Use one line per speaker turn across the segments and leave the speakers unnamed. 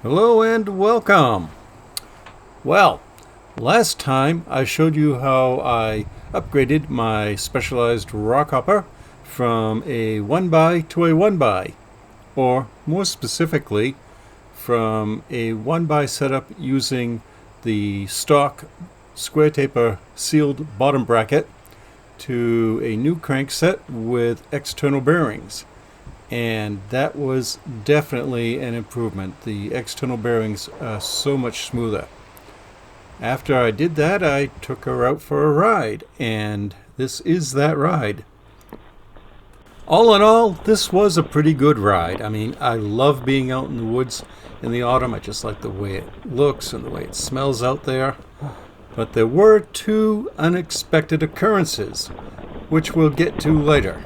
Hello and welcome. Well, last time I showed you how I upgraded my Specialized Rockhopper from a 1x to a 1x, or more specifically, from a 1x setup using the stock square taper sealed bottom bracket to a new crankset with external bearings. And that was definitely an improvement. The external bearings are so much smoother. After I did that, I took her out for a ride, and this is that ride. All in all, this was a pretty good ride. I mean, I love being out in the woods in the autumn. I just like the way it looks and the way it smells out there. But there were two unexpected occurrences, which we'll get to later.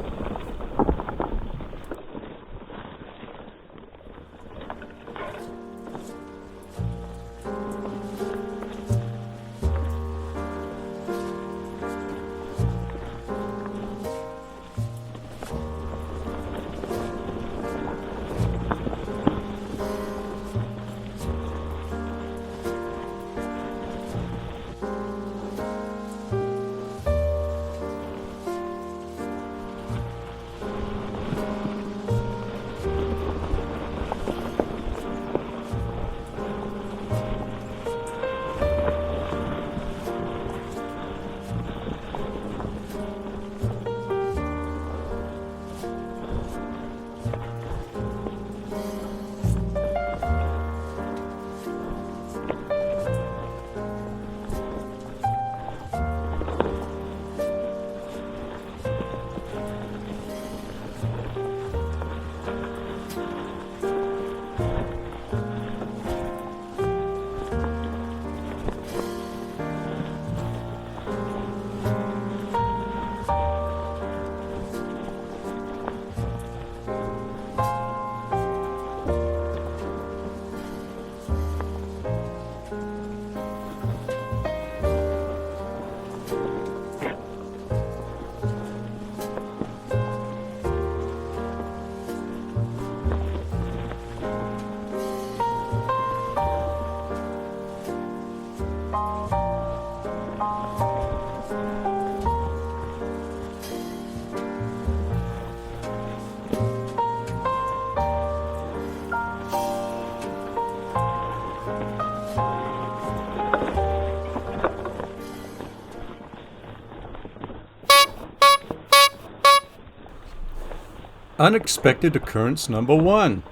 Unexpected occurrence number one.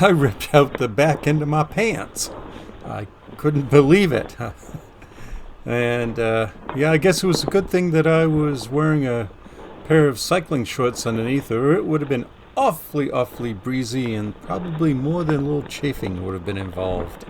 I ripped out the back end of my pants. I couldn't believe it. And yeah, I guess it was a good thing that I was wearing a pair of cycling shorts underneath, or it would have been awfully breezy, and probably more than a little chafing would have been involved.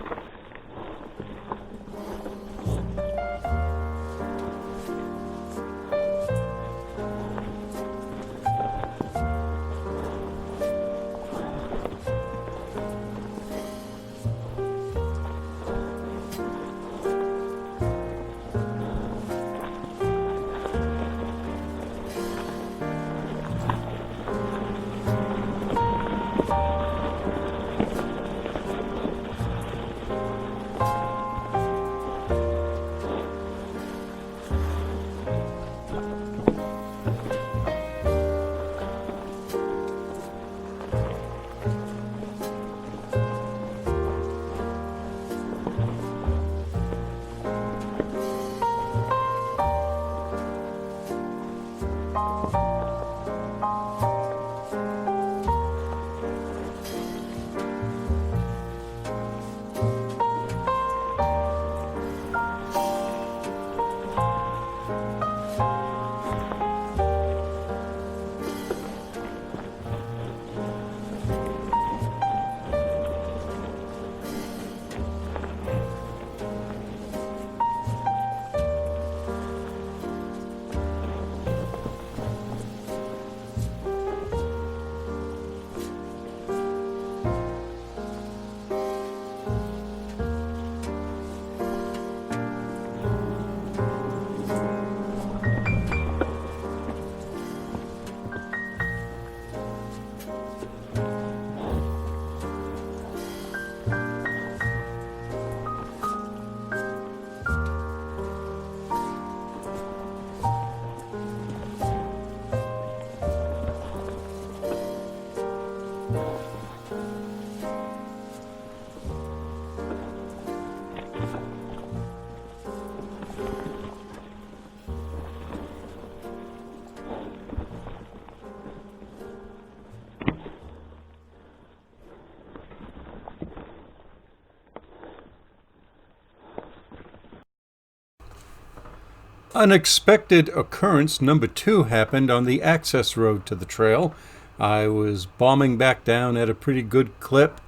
Unexpected occurrence number 2 happened on the access road to the trail. I was bombing back down at a pretty good clip,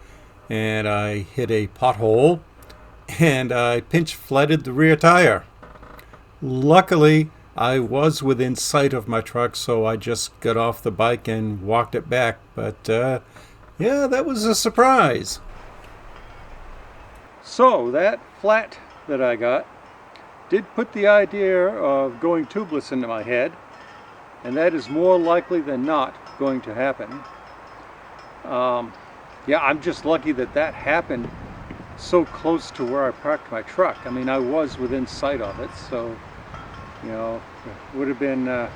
and I hit a pothole, and I pinch flatted the rear tire. Luckily, I was within sight of my truck, so I just got off the bike and walked it back. But yeah, that was a surprise. So that flat that I got did put the idea of going tubeless into my head, and that is more likely than not going to happen. Yeah, I'm just lucky that that happened so close to where I parked my truck. I mean, I was within sight of it, so you know, it would have been a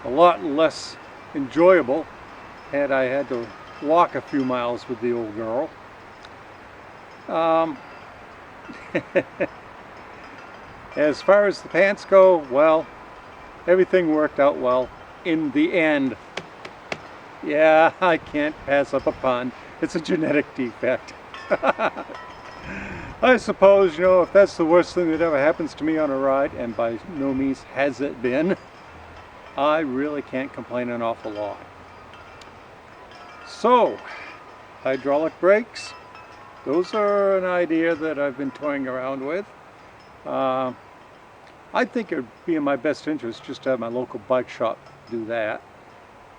lot less enjoyable had I had to walk a few miles with the old girl. As far as the pants go, well, everything worked out well in the end. Yeah, I can't pass up a pun. It's a genetic defect. I suppose, you know, if that's the worst thing that ever happens to me on a ride, and by no means has it been, I really can't complain an awful lot. So, hydraulic brakes, those are an idea that I've been toying around with. I think it would be in my best interest just to have my local bike shop do that.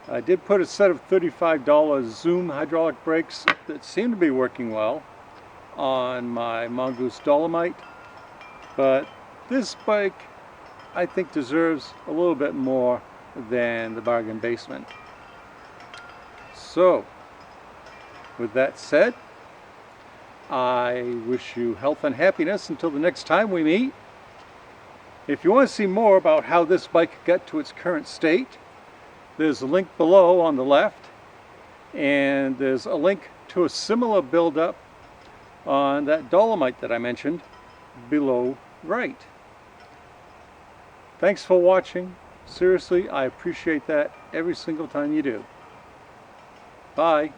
I did put a set of $35 Zoom hydraulic brakes that seem to be working well on my Mongoose Dolomite, but this bike I think deserves a little bit more than the bargain basement. So, with that said, I wish you health and happiness until the next time we meet. If you want to see more about how this bike got to its current state, there's a link below on the left, and there's a link to a similar build-up on that Dolomite that I mentioned below right. Thanks for watching. Seriously, I appreciate that every single time you do. Bye.